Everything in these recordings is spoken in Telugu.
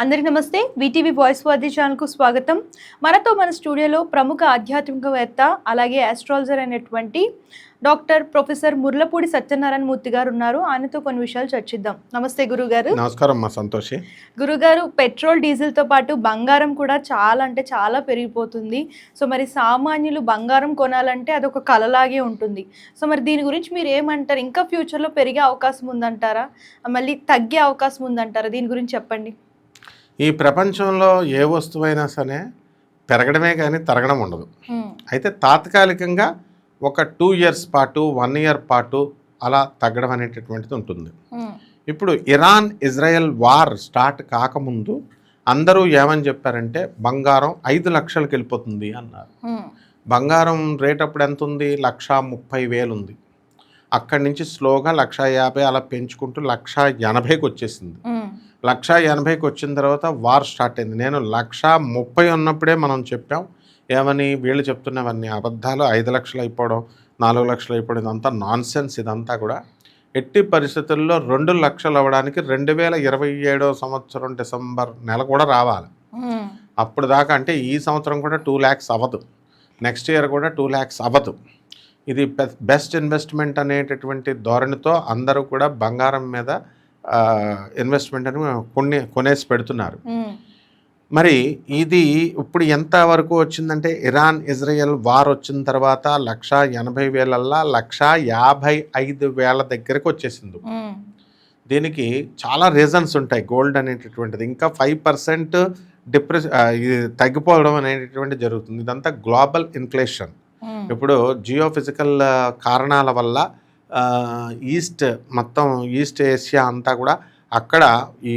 అందరికీ నమస్తే. వీటీవీ వాయిస్ వర్ది ఛానల్కు స్వాగతం. మనతో మన స్టూడియోలో ప్రముఖ ఆధ్యాత్మికవేత్త అలాగే ఆస్ట్రాలజర్ అయినటువంటి డాక్టర్ ప్రొఫెసర్ ముర్లపూడి సత్యనారాయణ మూర్తి గారు ఉన్నారు. ఆయనతో కొన్ని విషయాలు చర్చిద్దాం. నమస్తే గురుగారు. నమస్కారం మా సంతోషి. గురుగారు, పెట్రోల్ డీజిల్తో పాటు బంగారం కూడా చాలా పెరిగిపోతుంది. సో మరి సామాన్యులు బంగారం కొనాలంటే అదొక కలలాగే ఉంటుంది. సో మరి దీని గురించి మీరు ఏమంటారు? ఇంకా ఫ్యూచర్లో పెరిగే అవకాశం ఉందంటారా, మళ్ళీ తగ్గే అవకాశం ఉందంటారా? దీని గురించి చెప్పండి. ఈ ప్రపంచంలో ఏ వస్తువైనా సరే పెరగడమే కానీ తరగడం ఉండదు. అయితే తాత్కాలికంగా ఒక 2 years పాటు 1 year పాటు అలా తగ్గడం అనేటటువంటిది ఉంటుంది. ఇప్పుడు ఇరాన్ ఇజ్రాయెల్ వార్ స్టార్ట్ కాకముందు అందరూ ఏమని చెప్పారంటే బంగారం 5 లక్షలకు వెళ్ళిపోతుంది అన్నారు. బంగారం రేట్ అప్పుడు ఎంత ఉంది? 1,30,000 ఉంది. అక్కడి నుంచి స్లోగా 1,50,000 అలా పెంచుకుంటూ 1,80,000కి వచ్చేసింది. 1,80,000కి వచ్చిన తర్వాత వార్ స్టార్ట్ అయింది. నేను 1,30,000 ఉన్నప్పుడే మనం చెప్పాం ఏమని, వీళ్ళు చెప్తున్నవన్నీ అబద్ధాలు. 5 లక్షలు అయిపోవడం, 4 లక్షలు అయిపోవడం, ఇదంతా నాన్ సెన్స్. ఇదంతా కూడా ఎట్టి పరిస్థితుల్లో 2 లక్షలు అవ్వడానికి 2027 సంవత్సరం డిసెంబర్ నెల కూడా రావాలి. అప్పుడు దాకా అంటే ఈ సంవత్సరం కూడా 2 lakhs అవ్వదు, నెక్స్ట్ ఇయర్ కూడా 2 lakhs అవ్వదు. ఇది బెస్ట్ ఇన్వెస్ట్మెంట్ అనేటటువంటి ధోరణితో అందరూ కూడా బంగారం మీద ఇన్వెస్ట్మెంట్ అని కొనేసి పెడుతున్నారు. మరి ఇది ఇప్పుడు ఎంత వరకు వచ్చిందంటే ఇరాన్ ఇజ్రాయెల్ వార్ వచ్చిన తర్వాత 1,80,000 1,55,000 దగ్గరకు వచ్చేసింది. దీనికి చాలా రీజన్స్ ఉంటాయి. గోల్డ్ అనేటటువంటిది ఇంకా 5% ఇది తగ్గిపోవడం అనేటటువంటి జరుగుతుంది. ఇదంతా గ్లోబల్ ఇన్ఫ్లేషన్. ఇప్పుడు జియోఫిజికల్ కారణాల వల్ల మొత్తం ఈస్ట్ ఏషియా అంతా కూడా అక్కడ ఈ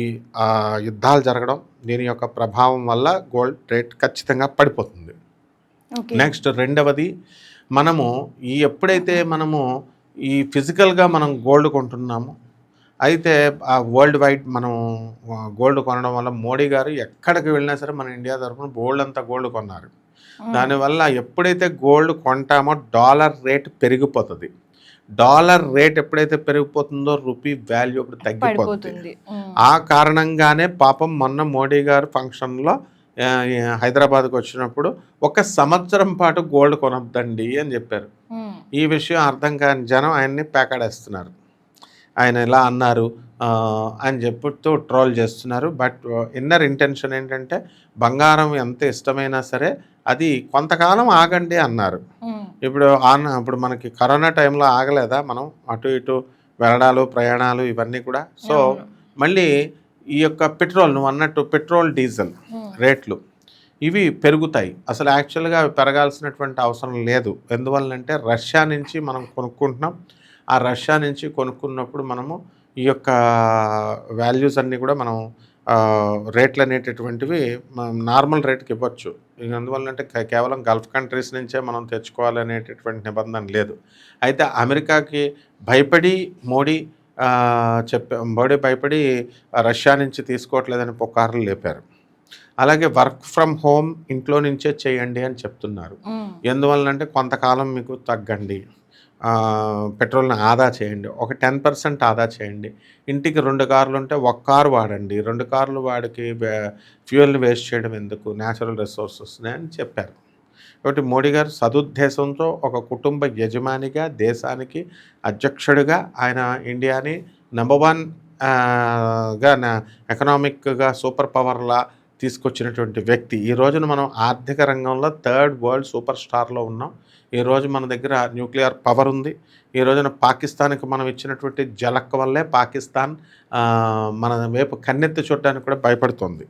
యుద్ధాలు జరగడం, దీని యొక్క ప్రభావం వల్ల గోల్డ్ రేట్ ఖచ్చితంగా పడిపోతుంది. నెక్స్ట్ రెండవది, మనము ఎప్పుడైతే మనము ఈ ఫిజికల్గా మనం గోల్డ్ కొంటున్నామో, అయితే వరల్డ్ వైడ్ మనం గోల్డ్ కొనడం వల్ల మోడీ గారు ఎక్కడికి వెళ్ళినా సరే మన ఇండియా తరఫున గోల్డ్ అంతా గోల్డ్ కొన్నారు. దానివల్ల ఎప్పుడైతే గోల్డ్ కొంటామో డాలర్ రేట్ పెరిగిపోతుంది. డాలర్ రేట్ ఎప్పుడైతే పెరిగిపోతుందో రూపీ వాల్యూ అప్పుడు తగ్గిపోతుంది. ఆ కారణంగానే పాపం మొన్న మోడీ గారు ఫంక్షన్లో హైదరాబాద్కి వచ్చినప్పుడు 1 సంవత్సరం పాటు గోల్డ్ కొనొద్దండి అని చెప్పారు. ఈ విషయం అర్థం కాని జనం ఆయన్ని పేకాడేస్తున్నారు. ఆయన ఇలా అన్నారు అని చెప్పుతూ ట్రోల్ చేస్తున్నారు. బట్ ఇన్నర్ ఇంటెన్షన్ ఏంటంటే బంగారం ఎంత ఇష్టమైనా సరే అది కొంతకాలం ఆగండి అన్నారు. ఇప్పుడు మనకి కరోనా టైంలో ఆగలేదా? మనం అటు ఇటు వెళ్ళడాలు ప్రయాణాలు ఇవన్నీ కూడా. సో మళ్ళీ ఈ యొక్క పెట్రోల్, నువ్వు అన్నట్టు పెట్రోల్ డీజిల్ రేట్లు ఇవి పెరుగుతాయి. అసలు యాక్చువల్గా అవి పెరగాల్సినటువంటి అవసరం లేదు. ఎందువల్లంటే రష్యా నుంచి మనం కొనుక్కుంటున్నాం. ఆ రష్యా నుంచి కొనుక్కున్నప్పుడు మనము ఈ యొక్క వాల్యూస్ అన్నీ కూడా మనం రేట్లు అనేటటువంటివి నార్మల్ రేట్కి ఇవ్వచ్చు. అందువల్లంటే కేవలం గల్ఫ్ కంట్రీస్ నుంచే మనం తెచ్చుకోవాలనేటటువంటి నిబంధన లేదు. అయితే అమెరికాకి భయపడి మోడీ భయపడి రష్యా నుంచి తీసుకోవట్లేదని పుకార్లు లేపారు. అలాగే వర్క్ ఫ్రమ్ హోమ్ ఇంట్లో నుంచే చేయండి అని చెప్తున్నారు. ఎందువల్లంటే కొంతకాలం మీకు తగ్గండి, పెట్రోల్ని ఆదా చేయండి, ఒక 10% ఆదా చేయండి. ఇంటికి 2 కార్లు ఉంటే 1 కారు వాడండి, 2 కార్లు వాడికి ఫ్యూయల్ని వేస్ట్ చేయడం ఎందుకు, న్యాచురల్ రిసోర్సెస్ని అని చెప్పారు. కాబట్టి మోడీ గారు సదుద్దేశంతో ఒక కుటుంబ యజమానిగా, దేశానికి అధ్యక్షుడిగా ఆయన ఇండియాని నెంబర్ 1గా ఎకనామిక్గా సూపర్ పవర్లా తీసుకొచ్చినటువంటి వ్యక్తి. ఈ రోజున మనం ఆర్థిక రంగంలో 3rd వరల్డ్ సూపర్ స్టార్లో ఉన్నాం. ఈరోజు మన దగ్గర న్యూక్లియర్ పవర్ ఉంది. ఈ రోజున పాకిస్తాన్కి మనం ఇచ్చినటువంటి జలక్ వల్లే పాకిస్తాన్ మన వైపు కన్నెత్తి చూడడానికి కూడా భయపడుతుంది.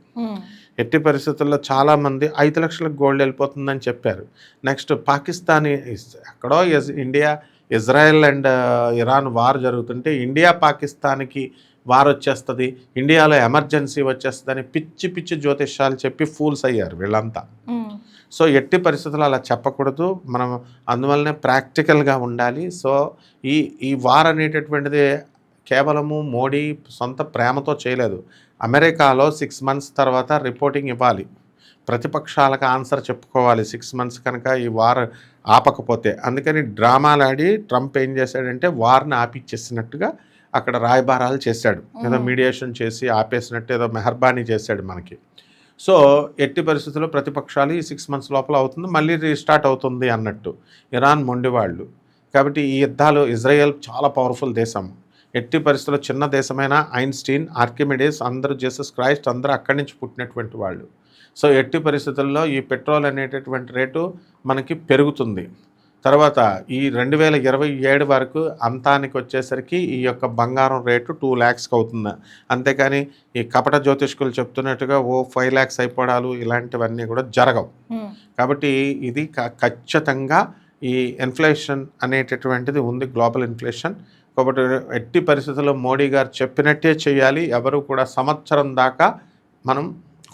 ఎట్టి పరిస్థితుల్లో చాలామంది 5 లక్షలకు గోల్డ్ వెళ్ళిపోతుందని చెప్పారు. నెక్స్ట్ పాకిస్తాన్ ఎక్కడో India Israel and Iran war జరుగుతుంటే ఇండియా పాకిస్తాన్కి వార్ వచ్చేస్తుంది, ఇండియాలో ఎమర్జెన్సీ వచ్చేస్తుందని పిచ్చి జ్యోతిష్యాలు చెప్పి ఫూల్స్ అయ్యారు వీళ్ళంతా. సో ఎట్టి పరిస్థితుల్లో అలా చెప్పకూడదు. మనం అందువల్లనే ప్రాక్టికల్గా ఉండాలి. సో ఈ వార్ అనేటటువంటిది కేవలము మోడీ సొంత ప్రేమతో చేయలేదు. అమెరికాలో 6 months తర్వాత రిపోర్టింగ్ ఇవ్వాలి, ప్రతిపక్షాలకు ఆన్సర్ చెప్పుకోవాలి 6 months కనుక ఈ వార్ ఆపకపోతే. అందుకని డ్రామాలు ఆడి ట్రంప్ ఏం చేశాడంటే వార్ని ఆపిచ్చేసినట్టుగా అక్కడ రాయబారాలు చేశాడు, ఏదో మీడియేషన్ చేసి ఆపేసినట్టు ఏదో మెహర్బానీ చేశాడు మనకి. సో ఎట్టి పరిస్థితుల్లో ప్రతిపక్షాలు ఈ 6 months లోపల అవుతుంది, మళ్ళీ రీస్టార్ట్ అవుతుంది అన్నట్టు. ఇరాన్ మొండివాళ్ళు కాబట్టి ఈ యుద్ధాలు, ఇజ్రాయెల్ చాలా పవర్ఫుల్ దేశం, ఎట్టి పరిస్థితుల్లో చిన్న దేశమైన ఐన్స్టీన్, ఆర్కిమిడీస్ అందరూ, జీసస్ క్రైస్ట్ అందరూ అక్కడి నుంచి పుట్టినటువంటి వాళ్ళు. సో ఎట్టి పరిస్థితుల్లో ఈ పెట్రోల్ అనేటటువంటి రేటు మనకి పెరుగుతుంది. తర్వాత ఈ 2027 వరకు అంతానికి వచ్చేసరికి ఈ యొక్క బంగారం రేటు 2 lakhsకి అవుతుంది. అంతేకాని ఈ కపట జ్యోతిష్కులు చెప్తున్నట్టుగా 5 lakhs అయిపోవడాలు ఇలాంటివన్నీ కూడా జరగవు. కాబట్టి ఇది ఖచ్చితంగా ఈ ఇన్ఫ్లేషన్ అనేటటువంటిది ఉంది, గ్లోబల్ ఇన్ఫ్లేషన్. కాబట్టి ఎట్టి పరిస్థితుల్లో మోడీ గారు చెప్పినట్టే చేయాలి, ఎవరు కూడా సంవత్సరం దాకా మనం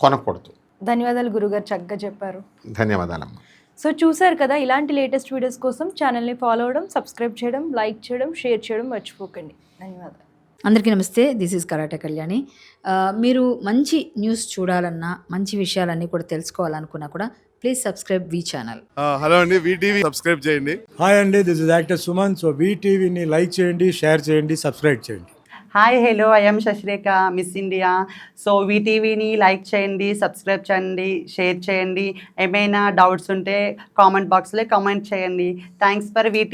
కొనకూడదు. ధన్యవాదాలు గురుగారు, చక్కగా చెప్పారు. ధన్యవాదాలమ్మా. సో చూసారు కదా, ఇలాంటి లేటెస్ట్ వీడియోస్ కోసం ఛానల్ని ఫాలో అవ్వడం, సబ్స్క్రైబ్ చేయడం, లైక్ చేయడం, షేర్ చేయడం మర్చిపోకండి. ధన్యవాదాలు. అందరికీ నమస్తే, దిస్ ఈజ్ కరాటే కళ్యాణి. మీరు మంచి న్యూస్ చూడాలన్నా, మంచి విషయాలన్నీ కూడా తెలుసుకోవాలనుకున్నా కూడా ప్లీజ్ సబ్స్క్రైబ్ వి ఛానల్. హలో అండి, వీటీవీ సబ్స్క్రైబ్ చేయండి. హాయ్ అండి, this is actor Suman. So వీటీవీని లైక్ చేయండి, షేర్ చేయండి, సబ్స్క్రైబ్ చేయండి. Hi hello, I'm Sasirekha, Miss India. So వీటీవీని లైక్ చేయండి, సబ్స్క్రైబ్ చేయండి, షేర్ చేయండి. ఏమైనా డౌట్స్ ఉంటే కామెంట్ బాక్స్లో కామెంట్ చేయండి. Thanks for VTV.